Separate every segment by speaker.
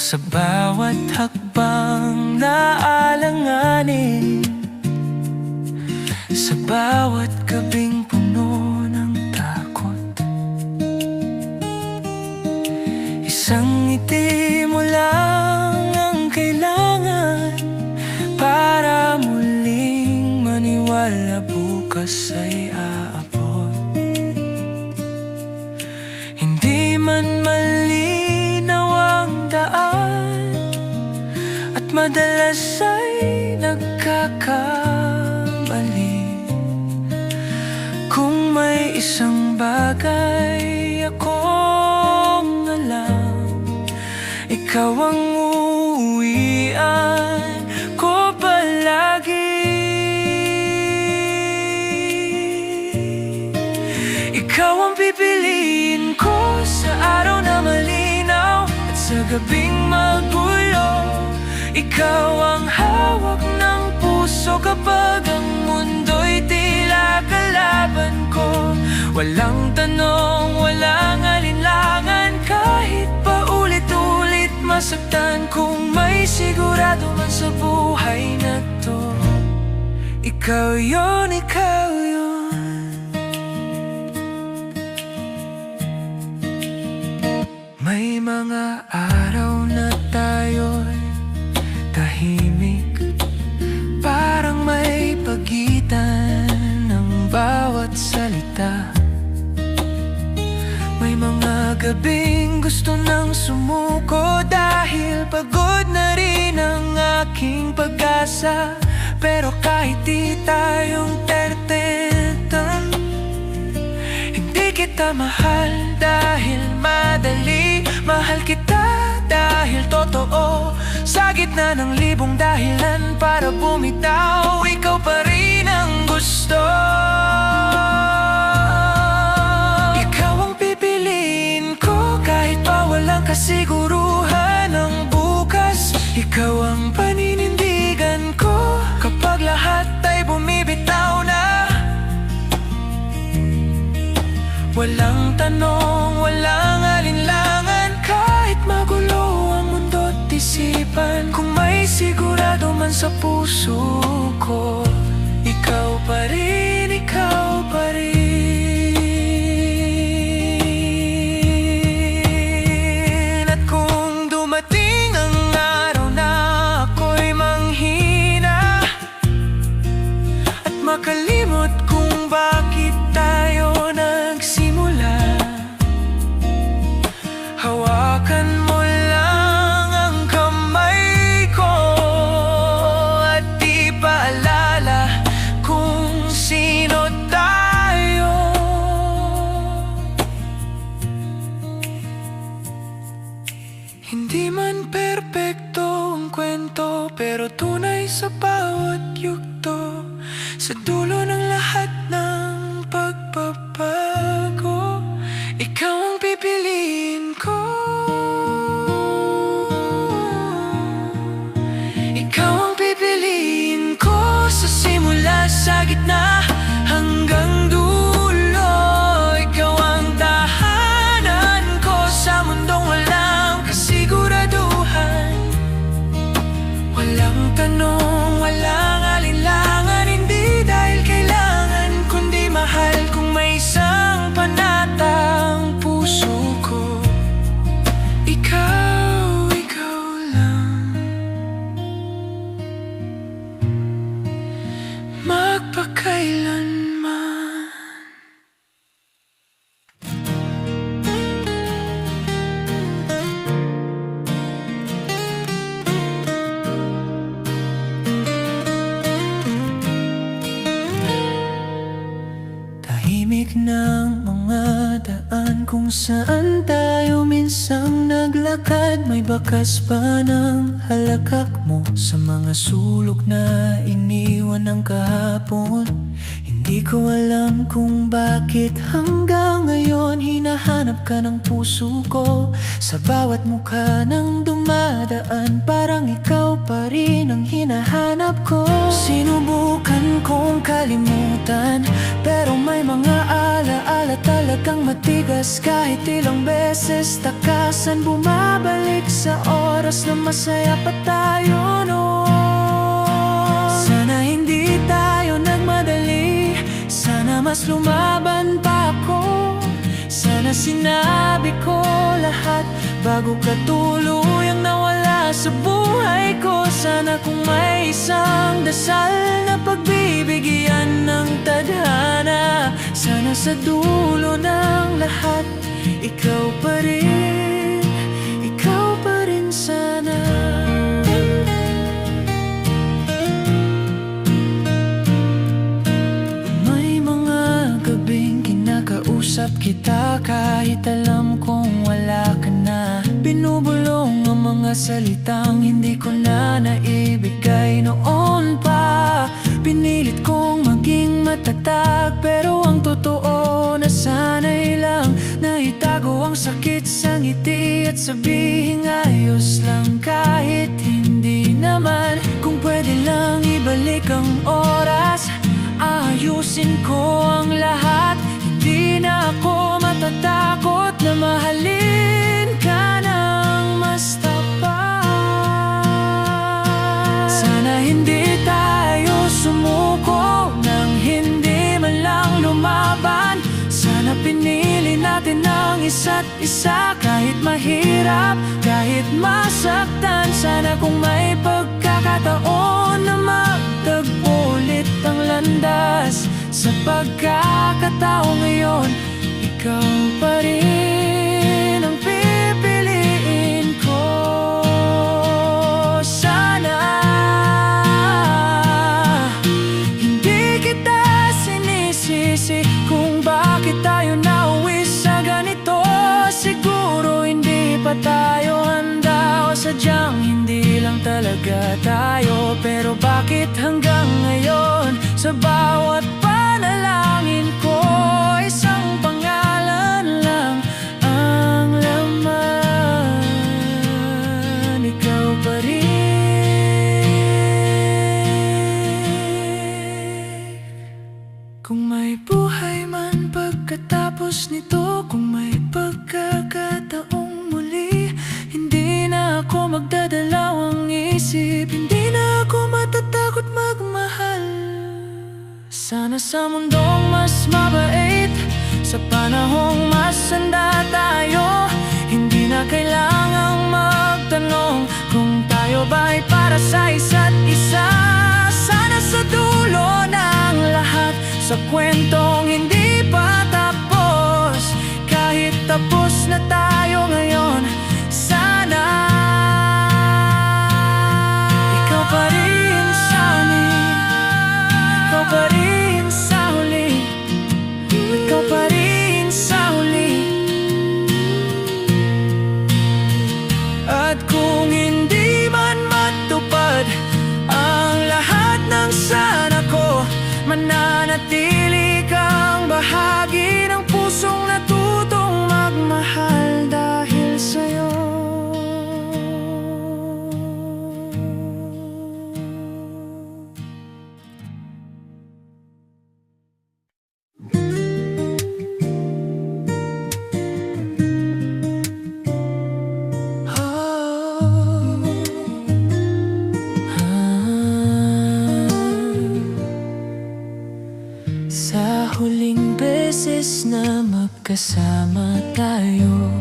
Speaker 1: Sa bawat hakbang na alanganin, sa bawat gabing puno ng takot, isang ngiti mo lang ang kailangan para muling maniwala bukas ay aabot. Hindi man malinaw ang daan at madalas ay nagkakamali. Kung may isang bagay akong alam, ikaw ang uuwian ko palagi. Ikaw ang pipiliin ko sa araw na malinaw at sa gabing magulo. Ikaw ang hawak ng puso kapag ang mundo'y tila kalaban ko. Walang tanong, walang alinlangan, kahit pa ulit-ulit masaktan. Kung may sigurado man sa buhay na to, ikaw yun, ikaw yun. May mga araw na tayo'y tahimik, parang may pagitan ng bawat salita. May mga gabing gusto nang sumuko dahil pagod na rin ang aking pag-asa. Pero kahit di tayong tertetan, hindi kita mahal dahil madali, mahal kita dahil totoo. Sa gitna ng libong dahilan para bumitaw, ikaw pa rin ang gusto. Ikaw ang pipiliin ko kahit pa walang kasiguruhan ng bukas. Ikaw ang paninindigan ko kapag lahat ay bumibitaw na. Walang tanong, walang alinlangan, kahit magulo ang mundo't isipan. Kung may sigurado man sa puso ko, ikaw pa rin, ikaw pa rin. At kung dumating ang araw na ako'y manghina at makalimot kung bakit tayo nagsimula, hawakan mo lang ang kamay ko at di paalala kung sino tayo. Hindi man perpekto ang kwento, pero tunay sa bawat yugto. Sa dulo ng lahat ng pagbabago, ikaw ang pipiliin ko. Ikaw ang pipiliin ko sa simula, sa gitna, hanggang dulo. Ikaw ang tahanan ko sa mundong walang kasiguraduhan. Walang tanong, walang alinlangan, hindi dahil kailangan, kundi mahal. Kung may isang panatang puso ko, ikaw, ikaw lang. Magpakailanman. Tahimik ng mga daan kung saan tayo minsang naglakad. May bakas pa ng halakak mo sa mga sulok na iniwan ng kahapon. Hindi ko alam kung bakit hanggang ngayon hinahanap ka ng puso ko. Sa bawat mukha ng dumadaan, parang ikaw pa rin ang hinahanap ko. Sinubukan kong kalimutan, pero may mga alaala talagang matigas. Kahit ilang beses takasan, bumabalik sa oras na masaya pa tayo noon. Sana hindi tayo nagmadali, sana mas lumaban pa ako. Sana sinabi ko lahat bago ka tuluyang nawala sa buhay ko. Sana kung may isang dasal na pagbibigyan ng tadhana, sana sa dulo ng lahat ikaw pa rin, ikaw pa rin sana. May mga gabing kinakausap kita kahit alam kong wala ka na. Binubulong ang mga salitang hindi ko na naibigay noon pa. Pinilit kong maging matatag, pero ang totoo na sana'y lang na itago ang sakit sa ngiti at sabihin ayos lang kahit hindi naman. Kung pwede lang ibalik ang oras, ayusin ko ang lahat. Hindi na ako matatakot na mahalin ka ng mas tapat. Sana hindi tayo sumuko nang hindi man lang lumaban. Sana pinili natin ang isa't isa kahit mahirap, kahit masaktan. Sana kung may pagkakataon na magtagpo ulit ang landas, sa pagkakataong ngayon, ikaw pa rin ang pipiliin ko. Sana hindi kita sinisisi kung bakit tayo nauwi sa ganito. Siguro hindi pa tayo handa o sadyang hindi lang talaga tayo. Pero bakit hanggang ngayon sa bawat panalangin ko, isang pangalan lang ang laman, ikaw pa rin. Kung may buhay man pagkatapos nito, kung may pagkakataong muli, hindi na ako magdadalawang isip, hindi na ako matatakot magmahal. Sana sa mundong mas mabait, sa panahong mas handa tayo, hindi na kailangang magtanong kung tayo ba'y para sa isa't isa. Sana sa dulo ng lahat, sa kwentong hindi pa tapos, kahit tapos na tayo ngayon, sana ikaw pa rin sa amin, ikaw pa rin. Ikaw pa rin sa huli. At kung hindi man matupad ang lahat ng sana ko, mananatili kang bahagi ng pusong natutong magmahal dahil sa'yo. Sa huling beses na magkasama tayo,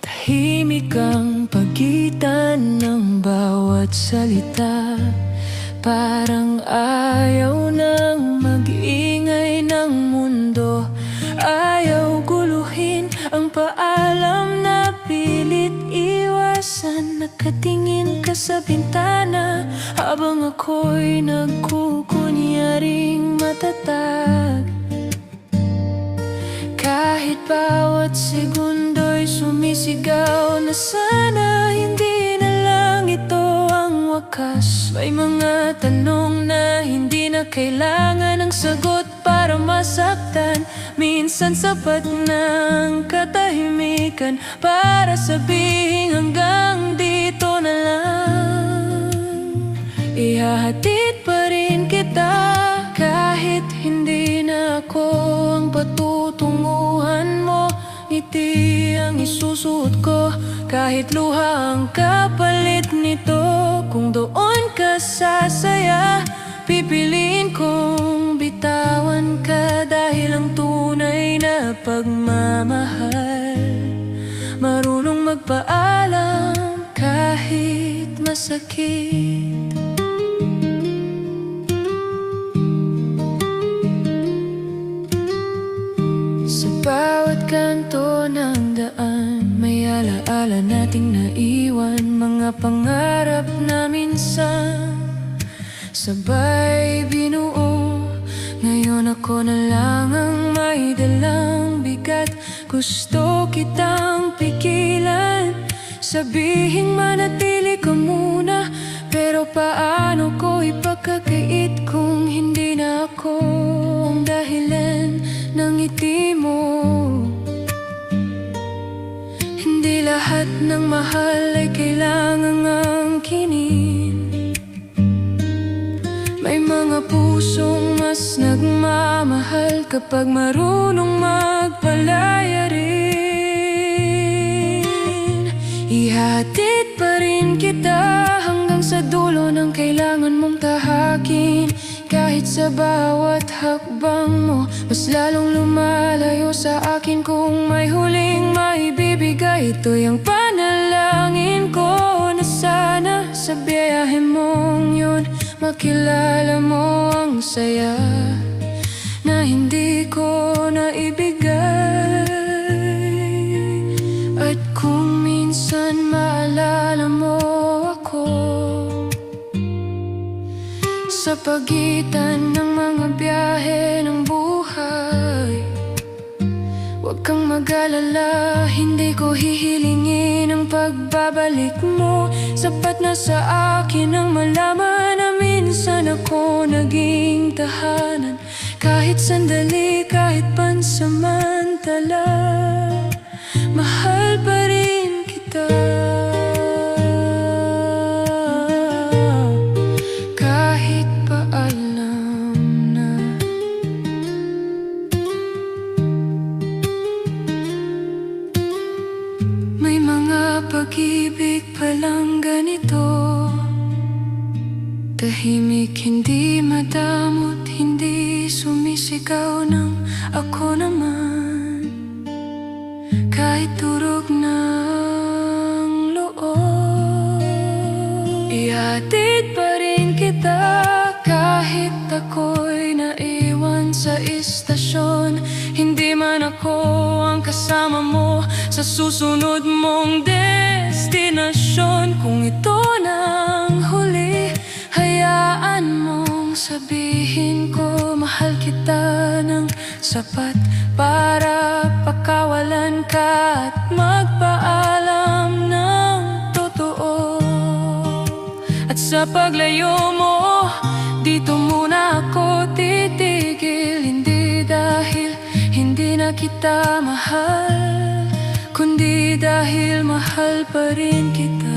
Speaker 1: tahimik ang pagitan ng bawat salita. Parang ayaw nang mag-ingay ng mundo, ayaw guluhin ang paalam na pilit iwasan. Nakatingin ka sa bintana habang ako'y nagkukunyaring matatag. Kahit bawat segundo'y sumisigaw na sana hindi na lang ito ang wakas. May mga tanong na hindi na kailangan ng sagot para masaktan. Minsan sapat ng katahimikan para sabihin hanggang dito na lang. Ihahatid pa rin kita kahit hindi na ako ang kahit luha ang kapalit nito. Kung doon ka sasaya, pipiliin kong bitawan ka. Dahil ang tunay na pagmamahal, marunong magpaalam kahit masakit. Sa bawat kanto ng daan, may alaala nating naiwan. Mga pangarap na minsan sabay binuo. Ngayon ako na lang ang may dalang bigat. Gusto kitang pigilan, sabihing manatili ka muna. Pero paano ko ipagkakait kung hindi na ako ang dahilan ng ngiti mo? Hindi lahat ng mahal ay kailangang angkinin. May mga pusong mas nagmamahal kapag marunong magpalaya rin. Ihatid pa rin kita hanggang sa dulo ng kailangan mong tahakin. Kahit sa bawat hakbang mo, mas lalong lumalayo sa akin. Kung may huling maibibigay, ito'y ang panalangin ko, na sana sa biyahe mong yun makilala mo ang saya na hindi ko naibigay. At kung minsan maalala mo ako sa pagitan ng mga biyahe ng buhay, huwag kang mag-alala, hindi ko hihilingin ang pagbabalik mo. Sapat na sa akin ang malaman na minsan ako naging tahanan. Kahit sandali, kahit pansamantala, mahal pa rin kita. Kahit pa alam na may mga pag-ibig palang ganito, tahimik, hindi madamot, hindi sumisigaw ng ako naman. Kahit turog ng loob, ihatid pa rin kita. Kahit ako'y naiwan sa istasyon, hindi man ako ang kasama mo sa susunod mong destinasyon. Kung ito nang huli, hayaan mong sabihin ko mahal kita ng sapat para pakawalan ka at magpaalam ng totoo. At sa paglayo mo, dito muna ako titigil. Hindi dahil hindi na kita mahal, kundi dahil mahal pa rin kita.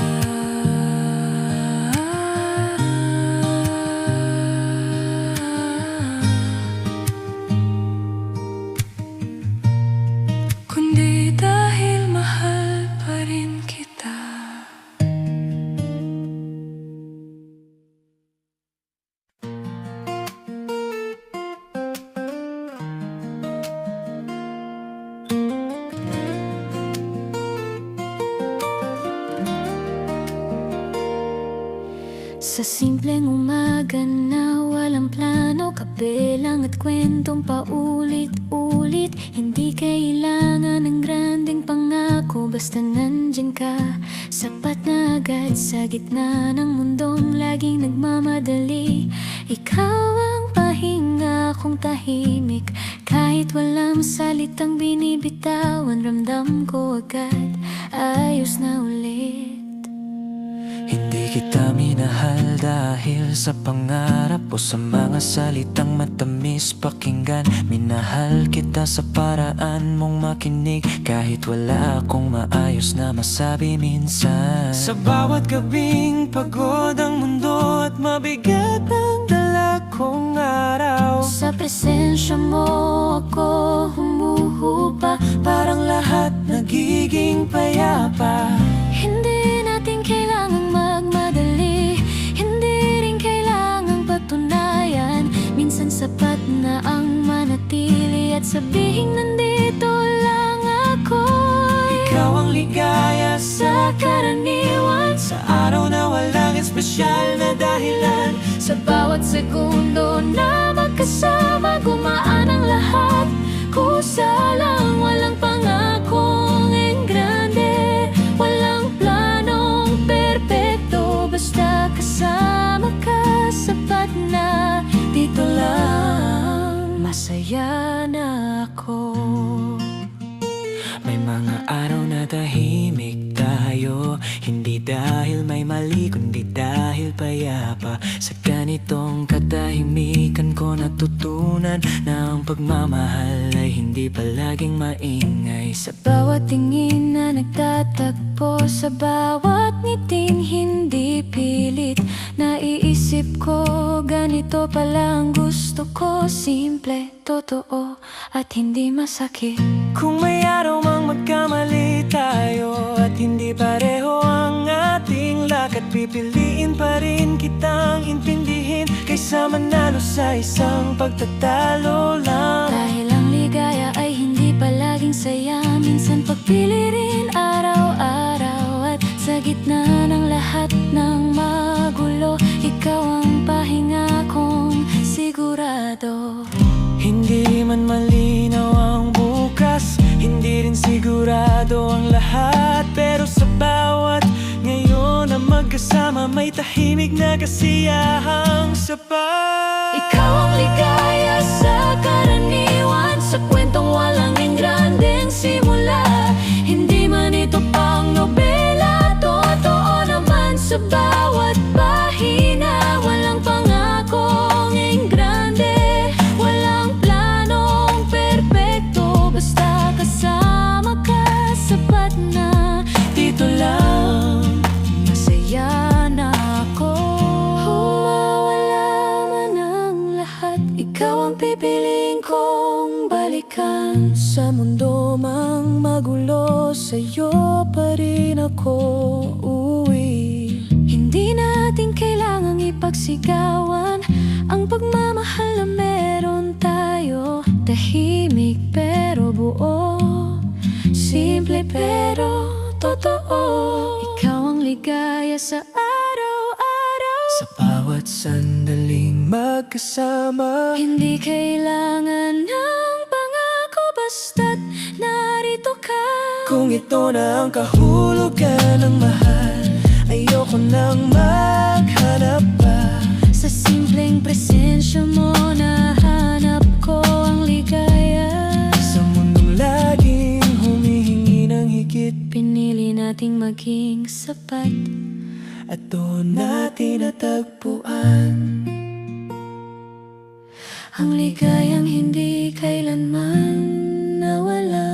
Speaker 1: Kundi dahil mahal pa rin kita.
Speaker 2: Sa simpleng umaga na walang plano, kabilang at kwentong paulit-ulit. Hindi kailangan ng grandeng pangako, basta nandyan ka, sapat na agad. Sa gitna ng mundong laging nagmamadali, ikaw ang pahinga kong tahimik. Kahit walang salitang binibitawan, ramdam ko agad, ayos na ulit.
Speaker 3: Hindi kita minahal dahil sa pangarap o sa mga salitang matamis pakinggan. Minahal kita sa paraan mong makinig, kahit wala akong maayos na masabi minsan. Sa bawat gabing pagod ang mundo at mabigat ang dala kong araw,
Speaker 2: Sa presensya mo ako humuhupa,
Speaker 3: parang lahat nagiging payapa.
Speaker 2: at sabihin nandito lang ako.
Speaker 3: Ikaw ang ligaya
Speaker 2: Sa karaniwan,
Speaker 3: sa araw na walang espesyal na dahilan.
Speaker 2: sa bawat segundo na magkasama, gumaan ang lahat. Kusa lang, walang pangakong engrande, walang planong perpekto. Basta kasama ka, sapat na. Dito lang, masaya na ako.
Speaker 3: May mga araw na tahimik tayo, hindi dahil may mali kundi dahil payapa. Sa ganitong katahimikan ko natutunan na ang pagmamahal ay hindi palaging maingay. Sa
Speaker 2: Bawat tingin na nagtatagpo, sa bawat ngiting hindi pilit. Naiisip ko, ganito pala ang gusto ko. Simple, totoo, at hindi masakit.
Speaker 3: kung may araw mang magkamali tayo at hindi pareho ang ating lakad, pipiliin pa rin kitang intindihin kaysa manalo sa isang pagtatalo lang.
Speaker 2: Dahil ang ligaya ay hindi palaging saya, minsan pagpili rin araw-araw. At sa gitna ng lahat ng magulo, ikaw ang pahinga kong sigurado.
Speaker 3: Hindi man malinaw ang bukas, hindi rin sigurado ang lahat, pero sa bawat ngayon na magkasama, may tahimik na kasiyahang sapat.
Speaker 2: Ikaw ang ligaya sa karaniwan, sa kwentong walang engrandeng simula. Hindi man ito pang nobela, totoo naman sa bawat pahina. Walang pangakong engrande, walang planong perpekto. Basta kasama ka, sapat na.
Speaker 3: Dito lang,
Speaker 2: Masaya na ako. Mawala man ang lahat, ikaw ang pipiliin kong balikan. Sa mundo mang magulo, sa'yo pa rin ako uwi. Hindi natin kailangang ipagsigawan ang pagmamahal na meron tayo. Tahimik pero buo, simple pero totoo. Ikaw ang ligaya sa araw-araw.
Speaker 3: sa bawat sandaling magkasama,
Speaker 2: Hindi kailangan ng pangako, basta't narito ka.
Speaker 3: kung ito na ang kahulugan ng mahal, ayoko nang maghanap pa.
Speaker 2: Sa simpleng presensya mo, nahanap ko ang ligaya.
Speaker 3: Sa mundong laging humihingi ng higit,
Speaker 2: Pinili nating maging sapat,
Speaker 3: at doon natin natagpuan
Speaker 2: ang ligayang hindi kailanman nawala.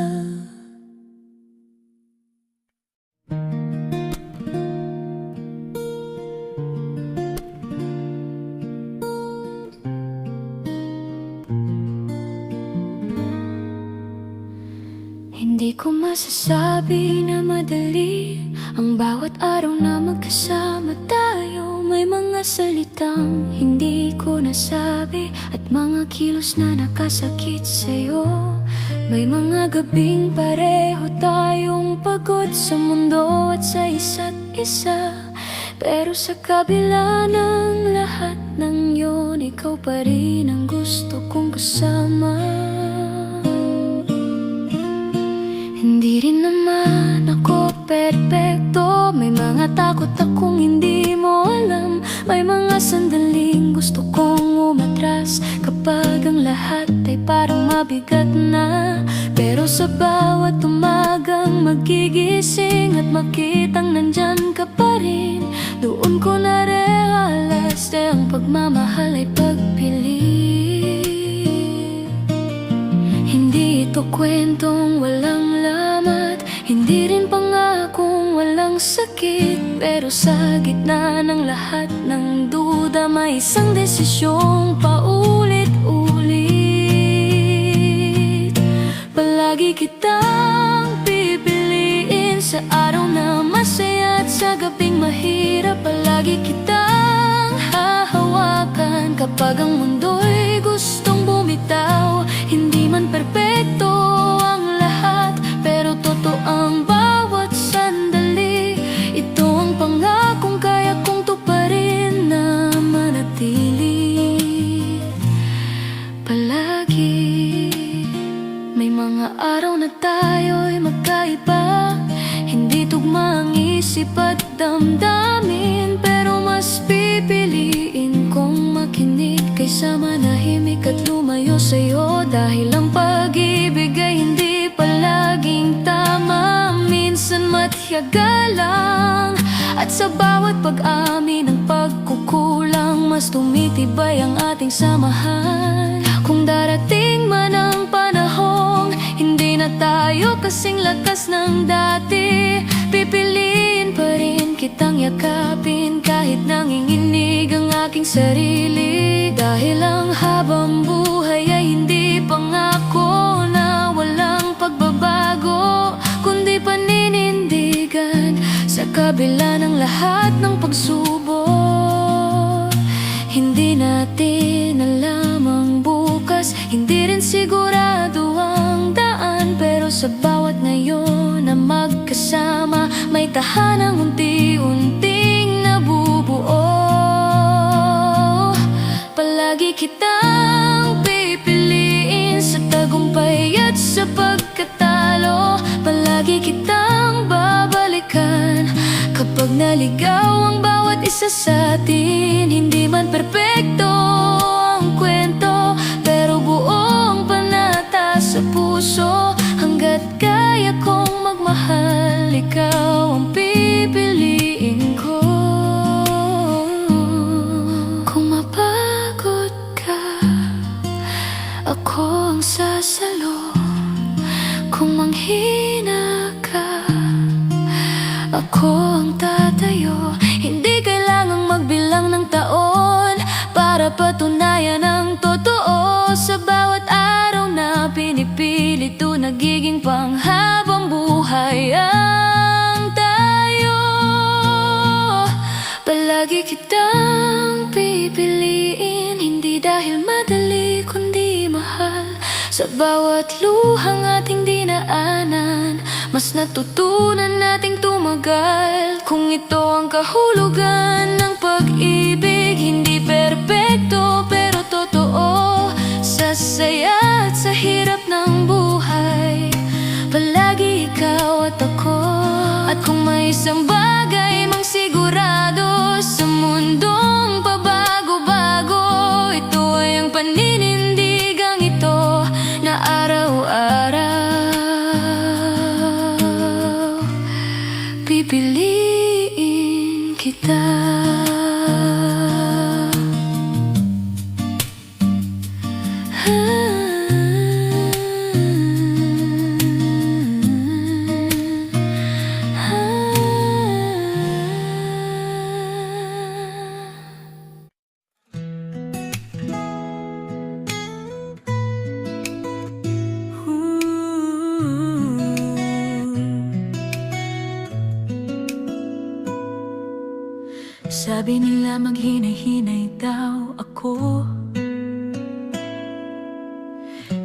Speaker 2: Hindi ko masasabi na madali ang bawat araw na magkasama tayo. May mga salitang hindi ko nasabi at mga kilos na nakasakit sa'yo. May mga gabing pareho tayong pagod sa mundo at sa isa't isa. Pero sa kabila ng lahat ng yun, ikaw pa rin ang gusto kong kasama. Hindi rin naman ako perpekto, may mga takot akong hindi mo alam. May mga sandaling gusto kong umatras kapag ang lahat ay parang mabigat na. Pero sa bawat umagang magigising at makitang nandyan ka pa rin, doon ko na-realize na ang pagmamahal ay pagpili. Hindi ito kwentong walang lamat, hindi rin pangakong walang sakit. Pero sa gitna ng lahat ng duda, may isang desisyong paulit-ulit. Palagi kitang pipiliin sa araw na masaya at sa gabing mahirap. Palagi kitang hahawakan kapag ang mundo'y gustong bumitaw. Hindi man perfecto, araw na tayo'y magkaiba. Hindi tugma ang isip at damdamin, pero mas pipiliin kong makinig kaysa manahimik at lumayo sa'yo. Dahil ang pag-ibig ay hindi palaging tama, minsan matyaga lang. At sa bawat pag-amin ng pagkukulang, mas tumitibay ang ating samahan. Kung darating man ang panahong hindi na tayo kasing lakas ng dati, pipiliin pa rin kitang yakapin kahit nanginginig ang aking sarili. Dahil ang habang buhay ay hindi pangako na walang pagbabago, kundi paninindigan sa kabila ng lahat ng pagsubok. Hindi natin alam ang bukas, hindi rin sigurado ang daan, pero sa bawat ngayon na magkasama, may tahanang unti-unting nabubuo. Palagi kitang pipiliin sa tagumpay at sa pagkatalo. Palagi kitang babalikan kapag naligaw ang bawat isa sa atin. Hindi man perpekto ang kwento, pero buong panata sa puso. Hanggat kaya kong magmahal, ikaw ang pipiliin ko. Kung mapagod ka, ako ang sasalo. Kung manghina ka, ako ang tatayo. Hindi kailangang magbilang ng taon para patunayan ang totoo. Sa bawat araw na pinipilit ito, nagiging panghabang buhay ang tayo. Palagi kitang pipiliin, hindi dahil madali kundi mahal. Sa bawat luhang ating dinaanan, mas natutunan nating tumagal. Kung ito ang kahulugan ng pag-ibig, hindi perpekto pero totoo. Sa saya at sa hirap ng buhay, palagi ikaw at ako. At kung may isang bagay mang sigurado sa mundong pabago-bago, ito ay ang paninindigang ito na araw-araw pipiliin kita. Sabi nila maghinay-hinay daw ako,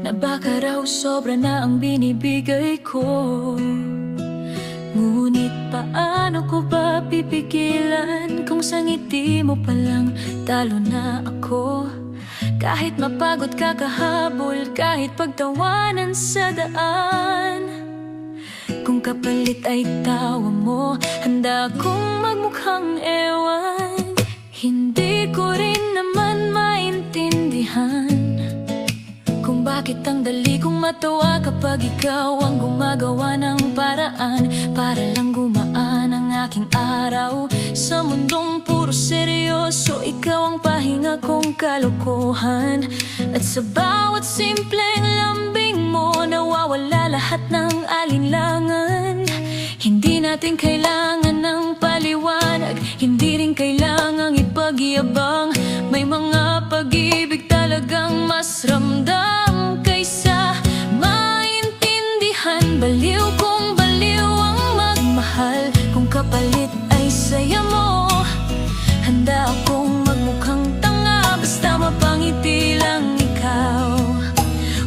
Speaker 2: na baka raw sobra na ang binibigay ko. Ngunit paano ko ba pipigilan kung sa ngiti mo palang talo na ako? Kahit mapagod kakahabol, kahit pagtawanan sa daan, kung kapalit ay tawa mo, handa akong magmukhang ewan. Hindi ko rin naman maintindihan kung bakit ang dali kong matawa kapag ikaw ang gumagawa ng paraan para lang gumaan ang aking araw. Sa mundong puro seryoso, ikaw ang pahinga kong kalokohan. At sa bawat simpleng lambing mo, nawawala lahat ng alinlangan. Hindi natin kailangan ng paliwanag, hindi rin kailangang ipagyabang. May mga pag-ibig talagang mas ramdam kaysa maintindihan. Baliw kung baliw ang magmahal, kung kapalit ay saya mo, handa akong magmukhang tanga basta mapangiti lang ikaw.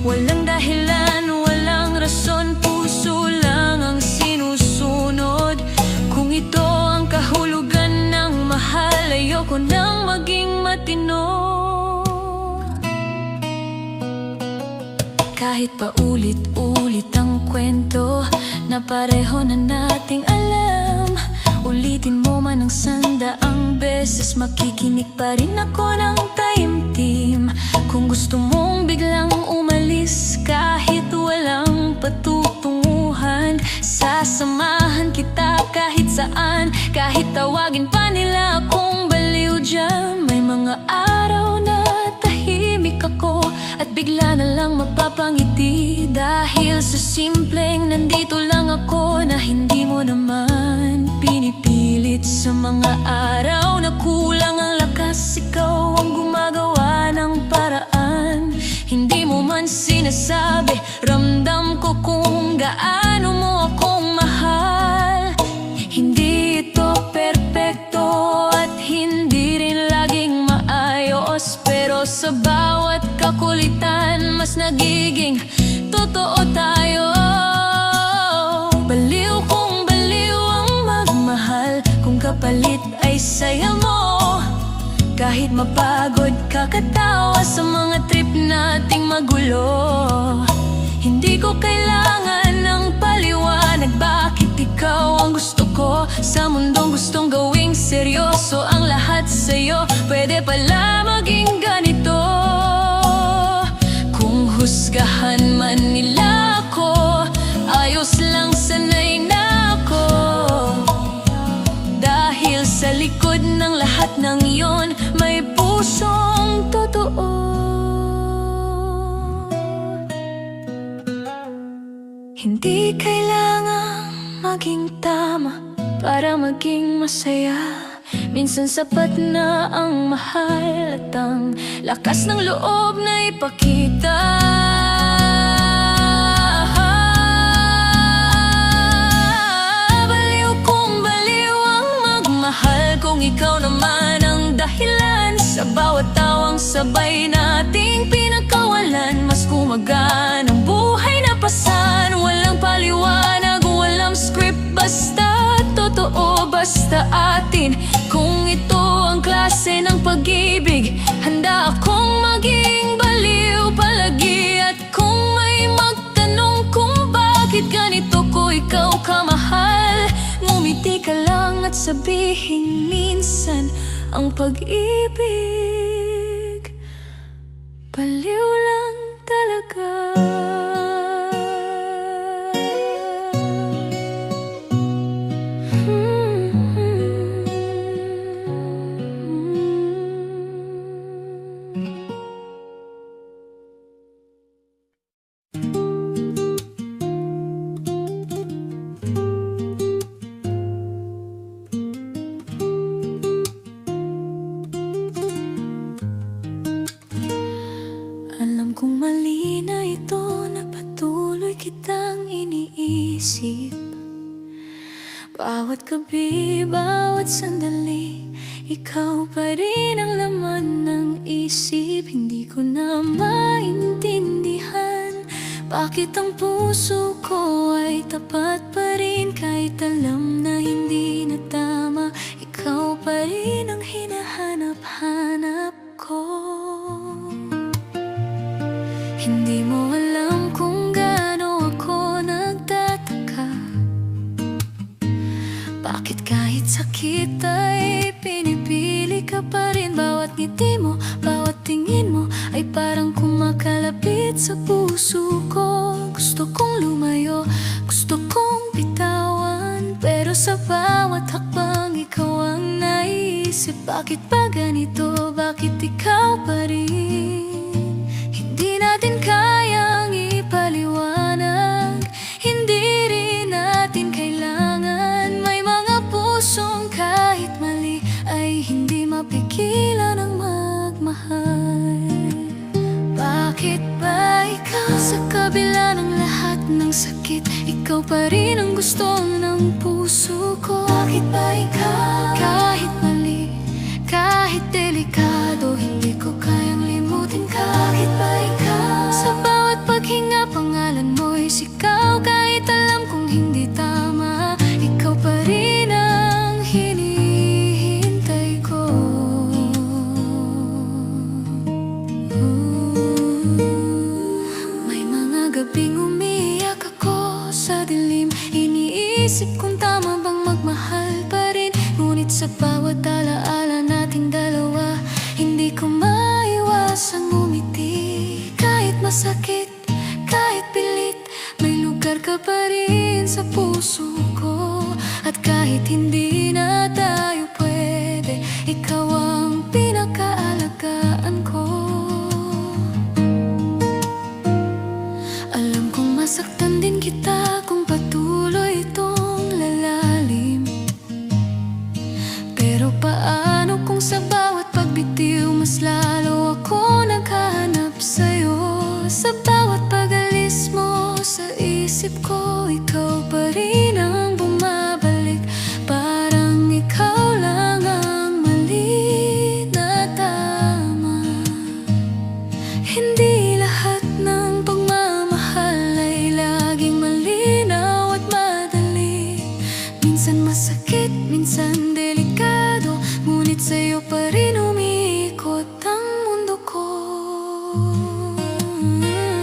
Speaker 2: Walang dahilan, walang rason, puso lang ang sinusunod. Kung ito ang kahulugan ng mahal, ayoko nang maging matino. Kahit paulit-ulit ang kwento na pareho na nating alam, ulitin mo man ng 100 beses, makikinig pa rin ako ng taimtim. Kung gusto mong biglang umalis kahit walang patutunguhan, sasamahan kita kahit saan, kahit tawagin pa nila akong baliw dyan. May mga araw na tahimik ako at bigla na lang mapapangiti, dahil sa simpleng nandito lang ako na hindi mo naman pinipilit. Sa mga araw na kulang ang lakas, ikaw ang gumagawa ng paraan. Hindi mo man sinasabi, ramdam ko kung gaano mo akong mahal. Hindi ito perpekto at hindi rin laging maayos, pero sa bawat kakulitan mas nagiging totoo tayo. Baliw kung baliw ang magmahal kung kapalit ay saya mo. Kahit mapagod kakatawa sa mga trip nating magulo. Hindi ko kailangan ng paliwanag bakit ikaw ang gusto ko. Sa mundong gustong gawing seryoso ang lahat sa'yo, pwede pala maging ganito. Kung husgahan man nila ako, ayos lang, sanay na ako. Dahil sa likod ng lahat ng iyon, may pusong totoo. Hindi kailangang maging tama para maging masaya. Minsan sapat na ang mahal at ang lakas ng loob na ipakita. Baliw kung baliw ang magmahal kung ikaw naman ang dahilan. Sa bawat tawang sabay nating pinakawalan, mas kumagaan ang buhay na pasan. Walang paliwanag, walang script, basta totoo, basta atin. Kung ito ang klase ng pag-ibig, handa akong maging baliw palagi. At kung may magtanong kung bakit ganito ko ikaw kamahal, ngumiti ka lang at sabihin minsan ang pag-ibig baliw lang talaga. Alam kong mali na ito na patuloy kitang iniisip. Bawat gabi, bawat sandali, ikaw pa rin ang laman ng isip. Hindi ko na maintindihan bakit ang puso ko ay tapat pa rin kahit alam na hindi na tama. Ikaw pa rin ang hinahanap-hanap ko. Hindi mo alam kung gaano ako nagtataka, bakit kahit sakit ay pinipili ka pa rin. Bawat ngiti mo, bawat tingin mo ay parang kumakalapit sa puso ko. Gusto kong lumayo, gusto kong bitawan, pero sa bawat hakbang ikaw ang naisip. Bakit ba ganito? Bakit ikaw pa rin? Hindi natin kayang ipaliwanag, hindi rin natin kailangan. May mga pusong kahit mali ay hindi mapigilan ang magmahal. Bakit ba ikaw sa kabila ng lahat ng sakit, ikaw pa rin ang gusto ng puso ko? Bakit ba ikaw kahit mali, kahit delikado, hindi ko kayang limutin ka? Bakit ba ikaw sa bawat paghinga pangalan mo'y sikaw? Kahit alam kong hindi tama, ikaw pa rin ang hinihintay ko. May mga iniisip kung tama bang magmahal pa rin. Ngunit sa bawat alaala nating dalawa, hindi ko maiwasang ngumiti. Kahit masakit, kahit pilit, may lugar ka pa rin sa puso ko. At kahit hindi na tayo pwede, ikaw ang pinakaalagaan ko. Alam kong masaktan din kita kung patuloy itong lalalim. Pero paano kung sa bawat pagbitiw mas lalo ako naghahanap sa'yo? Sa bawat pag-alis mo sa isip ko, ikaw pa rin ang bumabalik. Parang ikaw lang ang mali na tama. Hindi lahat ng pagmamahal ay laging malinaw at madali. Minsan masakit, minsan delikado, ngunit sa'yo pa rin umiikot ang mundo ko.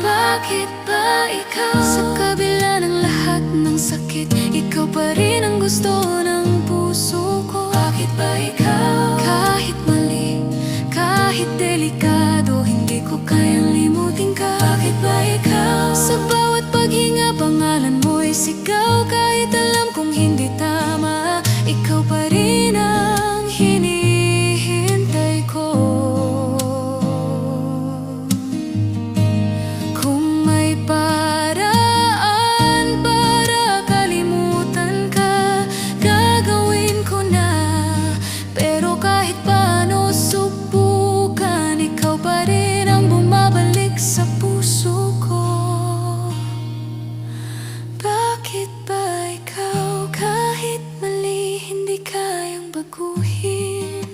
Speaker 2: Bakit ba ikaw? Sa kabila ng lahat ng sakit, ikaw pa rin ang gusto ng puso ko. Bakit ba ikaw? Kahit mali, kahit delikado, hindi ko kayang limutin ka. Bakit ba ikaw? Sa bawat paghinga, pangalan mo'y sigaw. Kahit alam kong hindi tama, ikaw pa rin ang hinihintay ko. Kung may paraan para kalimutan ka, gagawin ko na. Pero kahit paano subukan, ikaw pa rin ang bumabalik sa puso ko. Bakit ba ikaw? Kahit mali, hindi kayang baguhin.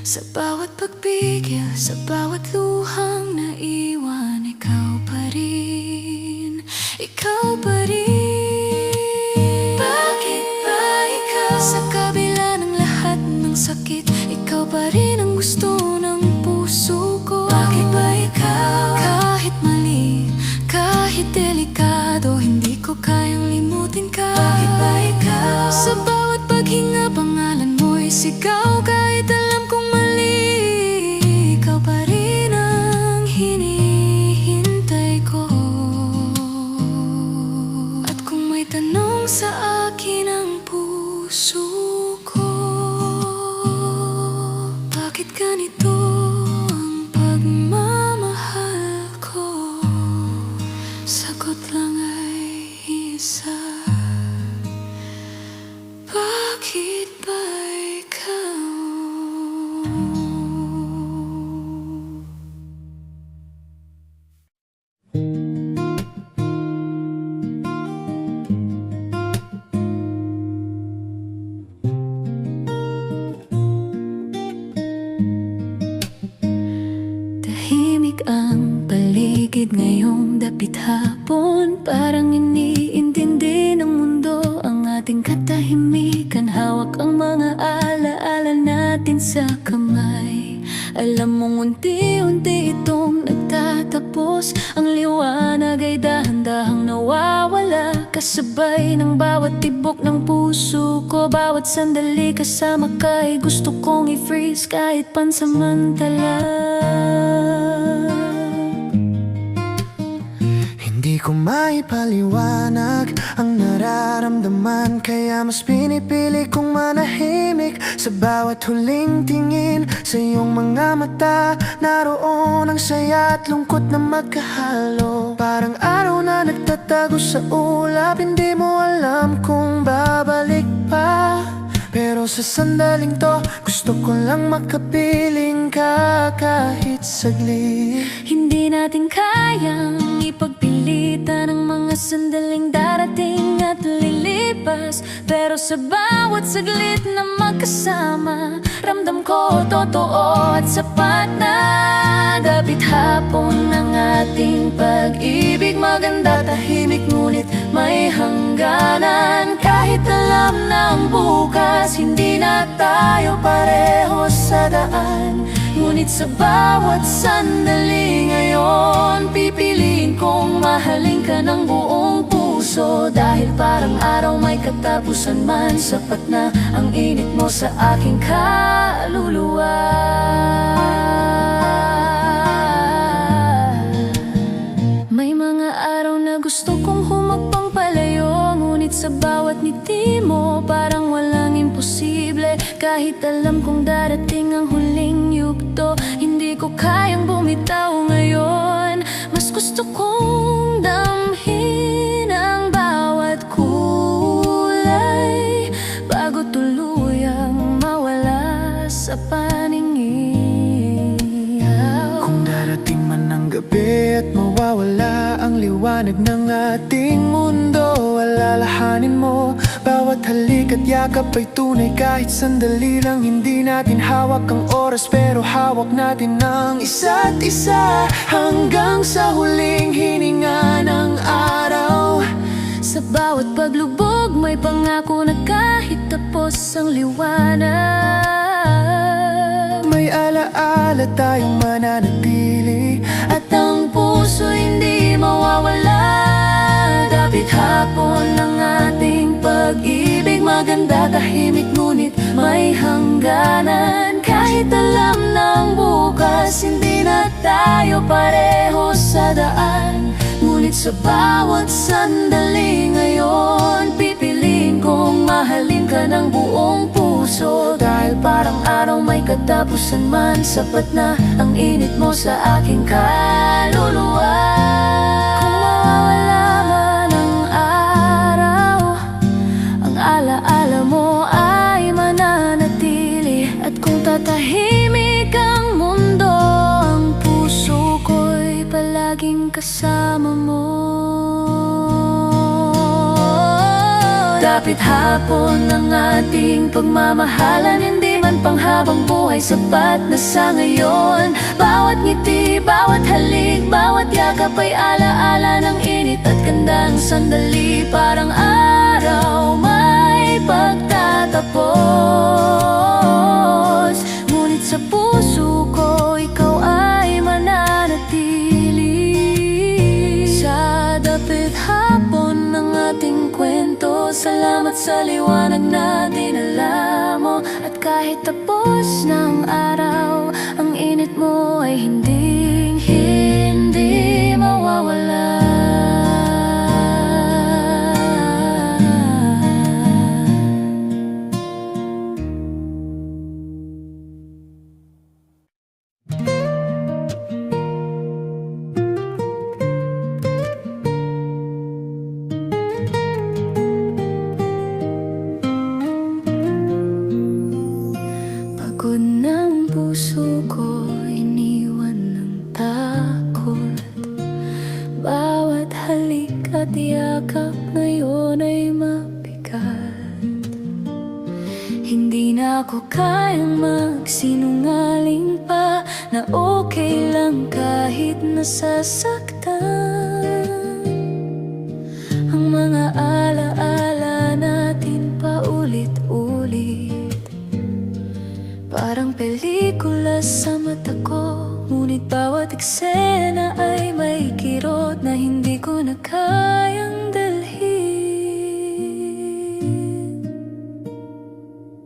Speaker 2: Sa bawat pagpigil, sa bawat luhang naiwan, ikaw pa rin, ikaw pa rin. Bakit ba ikaw? Sa kabila ng lahat ng sakit, ikaw pa rin ang gusto ng puso ko. Bakit ba ikaw? Kahit mali, kahit delikado, hindi ko kayang limutin ka. Bakit ba ikaw? Sa bawat paghinga, pangalan mo'y sigaw. Kahit alam kong mali, ikaw pa rin ang hinihintay ko. At kung may tanong sa akin ang puso ko, bakit ganito ang pagmamahal ko? Sagot lang ay isa. Bakit ba ikaw? Tahimik ang paligid ngayong dapit hapon. Parang iniintindi ng mundo ang ating katahimikan. Hawak ang mga alaala natin sa kamay. Alam mong unti-unti itong nagtatapos. Ang liwanag ay dahan-dahang nawawala, kasabay ng bawat tibok ng puso ko. Bawat sandali kasama ka ay gusto kong i-freeze kahit pansamantala.
Speaker 3: Hindi ko maipaliwanag ang nararamdaman, kaya mas pinipili kong manahimik. Sa bawat huling tingin sa iyong mga mata, naroon ang saya at lungkot na magkahalo. Parang araw na nagtatago sa ulap, hindi mo alam kung babalik pa. Pero sa sandaling to, gusto ko lang makapiling ka kahit saglit.
Speaker 2: Hindi natin kayang ipagpilitan ang mga sandaling darating at lilipas. Pero sa bawat saglit na magkasama, ramdam ko totoo at sapat na. Dapit hapon ng ating pag-ibig, maganda tahimik ngunit may hangganan. Kahit alam na ang bukas, hindi na tayo pareho sa daan. Ngunit sa bawat sandali ngayon, pipiliin kong mahalin ka ng buong puso. puso. Dahil parang araw may katapusan man, sapat na ang init mo sa aking kaluluwa. May mga araw na gusto kong humakbang palayo, ngunit sa bawat ngiti mo parang walang imposible. Kahit alam kong darating ang huling yugto, hindi ko kayang bumitaw ngayon. Mas gusto kong damhin ang bawat kulay bago tuluyang mawala sa paningin.
Speaker 1: Kung darating man ang gabi at mawawala ang liwanag ng ating mundo, alalahanin mo bawat halik at yakap ay tunay. Kahit sandali lang, hindi natin hawak ang oras, pero hawak natin ang isa't isa hanggang sa huling hininga ng araw.
Speaker 2: Sa bawat paglubog may pangako na kahit tapos ang liwanag,
Speaker 1: may alaala tayong mananatili
Speaker 2: at ang puso hindi mawawala. Dapit hapon ng ating pag-ibig, maganda tahimik ngunit may hangganan. Kahit alam ng bukas hindi na tayo pareho sa daan, ngunit sa bawat sandali ngayon pipiliin kong mahalin ka ng buong puso. Dahil parang araw may katapusan man, sapat na ang init mo sa aking kaluluwa. Kung mawawala man ang araw, ang alaala mo ay mananatili. At kung tatahimik ang mundo, ang puso ko'y palaging kasama mo. Dapit hapon ng ating pagmamahalan, hindi man panghabang buhay, sapat na sa ngayon. Bawat ngiti, bawat halik, bawat yakap ay alaala ng init at ganda ng sandali. Parang araw may pagtatapos, ngunit sa puso ko ikaw ay mananatili. Sa dapit hapon ng ating kwento, salamat sa liwanag na dinala mo. At kahit tapos ng araw, ang init mo ay hindi mawawala. Pagod ng puso ko, iniwan ng takot. Bawat halik at yakap ngayon ay mabigat. Hindi na ako kayang magsinungaling pa na okay lang kahit nasasaktan. Ang mga alaala natin paulit-ulit, parang pelikula sa mata ko. Ngunit bawat eksena ay may kirot na hindi ko na kayang dalhin.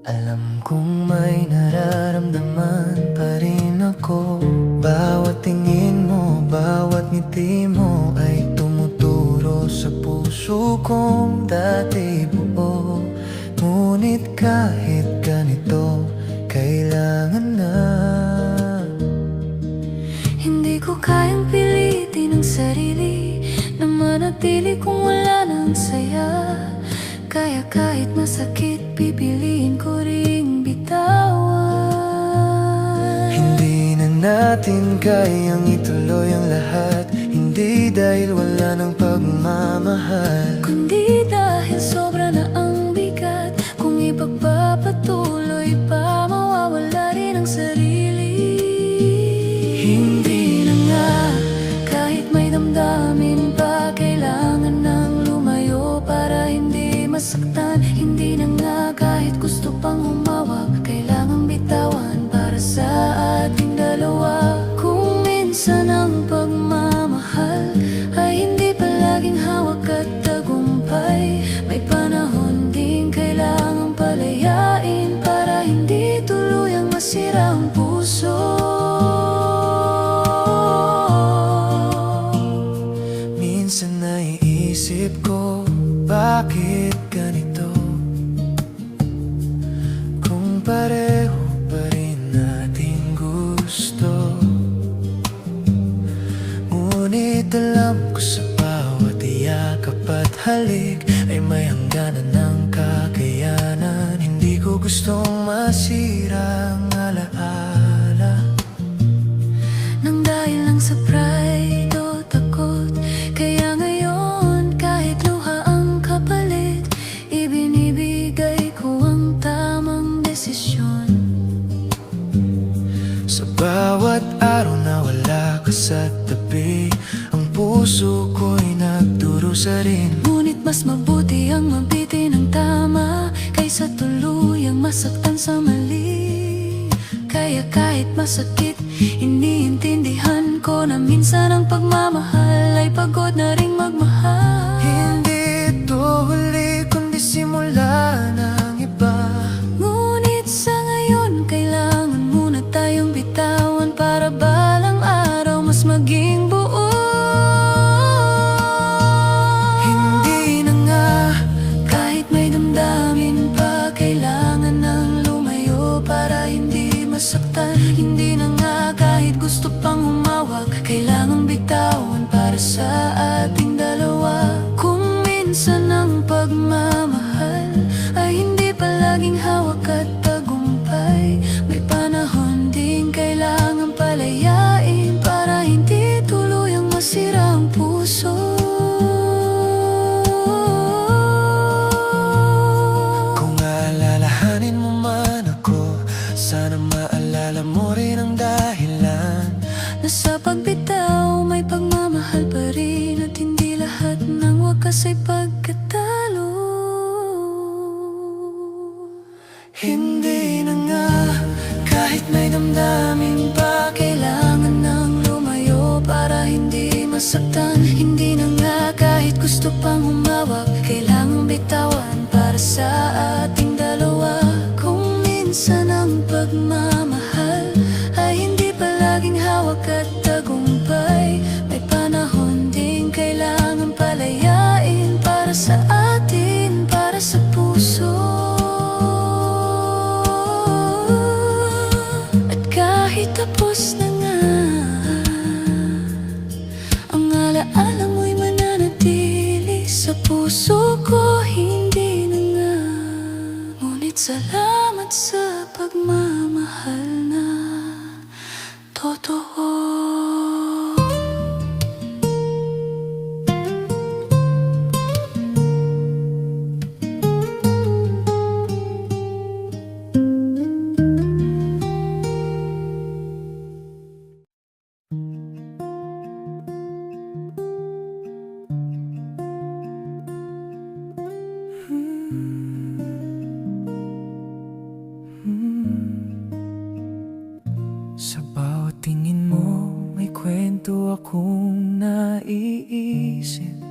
Speaker 3: Alam kong may nararamdaman pa rin ako. Bawat tingin mo, bawat ngiti mo ay tumuturo sa puso kong dati buo. Ngunit kahit ganito, kailangan na.
Speaker 2: Hindi ko kayang pilitin ang sarili na manatili kung wala ng saya. Kaya kahit masakit, pipiliin ko ring bitawan.
Speaker 3: Hindi na natin kayang ituloy ang lahat, hindi dahil wala ng pagmamahal,
Speaker 2: kundi dahil sobra na ang bigat. Kung ipagpapatuloy pa, mawawala rin ang sarili.
Speaker 3: hindi na nga.
Speaker 2: Kahit may damdamin pa, kailangan nang lumayo para hindi masaktan. Hindi na nga kahit gusto pang humawak, kailangang bitawan para sa ating dalawa. Kung minsan ang pagmamahal ay hindi palaging hawak at tagumpay,
Speaker 3: Ngunit alam ko sa bawat yakap at halik ay may hangganan ng kakayanan. Hindi ko gustong masira ang alaala
Speaker 2: Nang dahil lang sa pride o takot, kaya ngayon kahit luha ang kapalit, ibinibigay ko ang tamang desisyon.
Speaker 3: Sa bawat araw na wala ka sa tabi, ang puso ko'y nagdurusa rin.
Speaker 2: Ngunit mas mabuti ang mabitin ng tama kaysa tuluyang masaktan sa mali. Kaya kahit masakit, iniintindihan ko na minsan ang pagmamahal ay pagod na ring magmahal.
Speaker 3: Hindi ito huli kundi simula ng iba.
Speaker 2: Ngunit sa ngayon, kailangan muna tayong bitawan para balang araw mas maging buo.
Speaker 3: Hindi na nga
Speaker 2: Kahit may damdamin pa, kailangan nang lumayo para hindi masaktan. Hindi na nga kahit gusto pang humawak, kailangang bitawan para sa ating dalawa. Kung minsan ang pagmamahal ay hindi palaging hawak at tagumpay, may panahon din kailangan palayain para hindi tuluyang masira ang puso.
Speaker 3: kung aalalahanin mo man ako, sana maalala mo rin ang dahilan.
Speaker 2: Na sa pagbitaw may pagmamahal pa rin, at hindi lahat ng wakas ay pagkatalo.
Speaker 3: Hindi na nga
Speaker 2: Kahit may damdamin pa, kailangan nang lumayo para hindi masaktan. Hindi na nga kahit gusto pang humawak, kailangang bitawan para sa ating dalawa. Kung minsan ang pagmamahal ay hindi palaging hawak at tagumpay, may panahon din kailangan palayain para sa atin, para sa puso. At kahit tapos na nga, ang alaala mo'y mananatili sa puso ko. Hindi na nga, ngunit salamat sa pagmamahal na totoo.
Speaker 3: Sa bawat tingin mo, may kwento akong naiisip.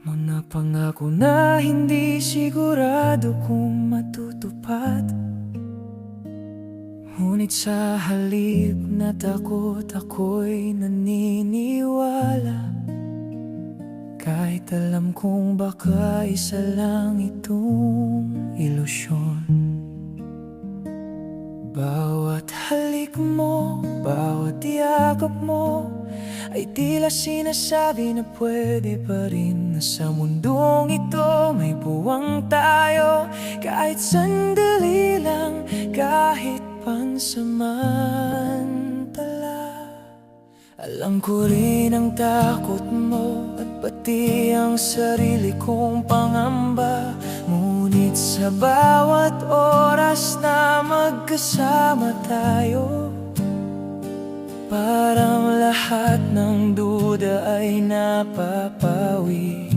Speaker 3: Mga pangako na hindi sigurado kung matutupad. Ngunit sa halip na takot, ako'y naniniwala. Kahit alam kong baka isa lang itong ilusyon. Bawat halik mo, bawat yakap mo ay tila sinasabi na pwede pa rin, na sa mundong ito may buwang tayo. Kahit sandali lang, kahit pansamantala. Alam ko rin ang takot mo at pati ang sarili kong pangamba. Ngunit sa bawat oras na magkasama tayo, parang lahat ng duda ay napapawi.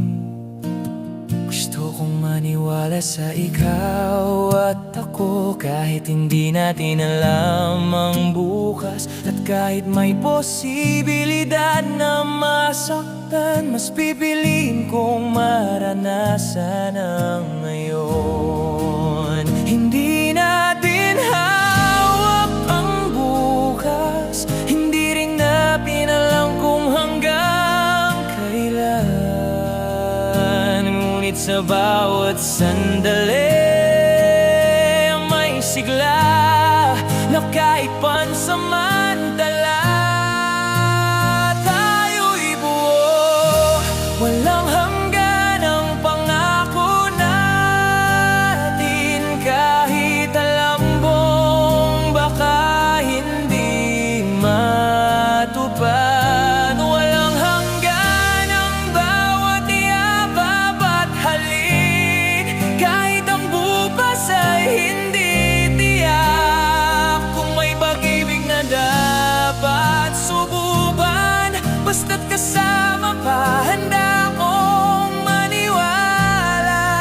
Speaker 3: Gusto kong maniwala sa ikaw at ako, kahit hindi natin alam ang bukas. At kahit may posibilidad na masaktan, mas pipiliin kong maranasan ang ngayon. Hindi natin hawak ang bukas, hindi rin natin alam kung hanggang kailan. Ngunit sa bawat sandali may sigla na kahit pansamantala,
Speaker 1: Basta't kasama pa, handa akong maniwala.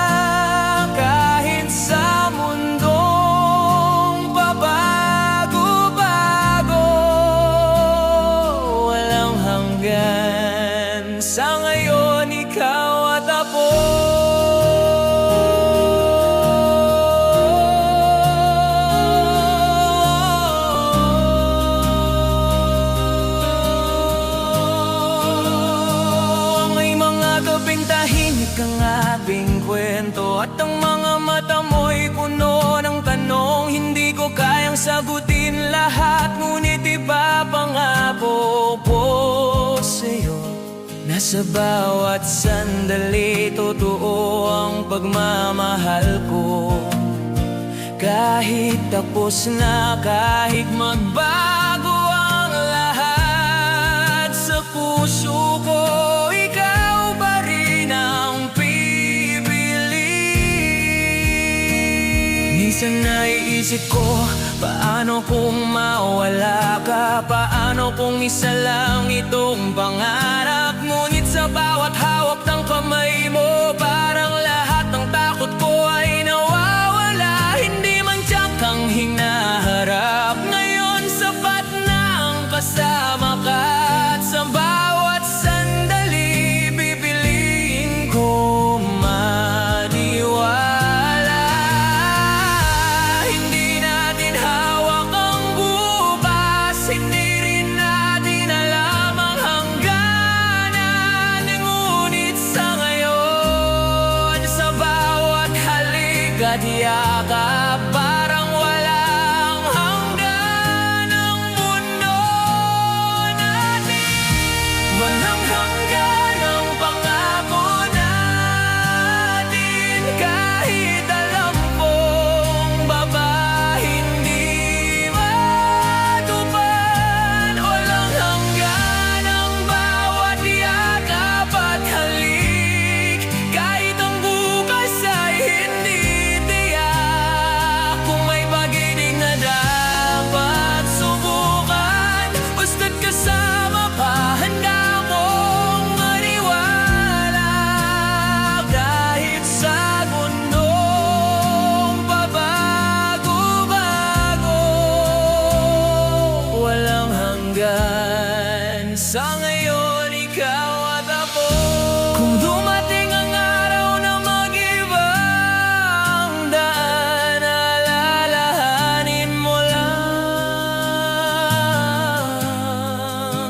Speaker 1: Kahit sa mundong pabago-bago, walang hanggan. Sa ngayon, ikaw at ako. Tahimik ang ating kwento at ang mga mata mo'y puno ng tanong. Hindi ko kayang sagutin lahat, ngunit ipapangako ko sa'yo na sa bawat sandali totoo ang pagmamahal ko. Kahit tapos na, kahit magbago ang lahat sa puso ko, ikaw pa rin ang pipiliin. Minsan naiisip ko, paano kung mawala ka? Paano kung isa lang itong pangarap? Ngunit sa bawat hawak ng kamay mo, parang lahat ng takot ko ay nawawala. Hindi man tiyak ang hinaharap, ngayon sapat na ang kasama ka. At sa bawat sandali, pipiliin ko maniwala. Hindi natin hawak ang bukas, hindi rin natin alam ang hangganan. Ngunit sa ngayon, sa bawat halik at yakap, parang walang hanggan ang mundo natin. Walang hanggan ang pangako natin, kahit alam kong baba hindi matupad. Walang hanggan ang bawat yakap at halik, kahit ang bukas ay hindi tiyak. Kung may pag-ibig na dapat subukan, basta't kasama pa, handa akong maniwala. Kahit sa mundong pabago-bago, walang hanggan. Sa ngayon, ikaw at ako. Kung dumating ang araw na mag-iba ang daan, alalahanin mo lang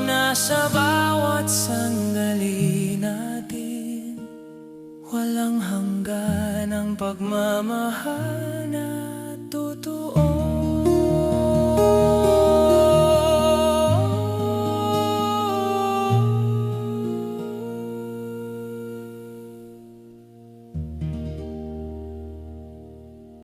Speaker 1: na sa bawat sandali natin, walang hanggan ang pagmamahal natin.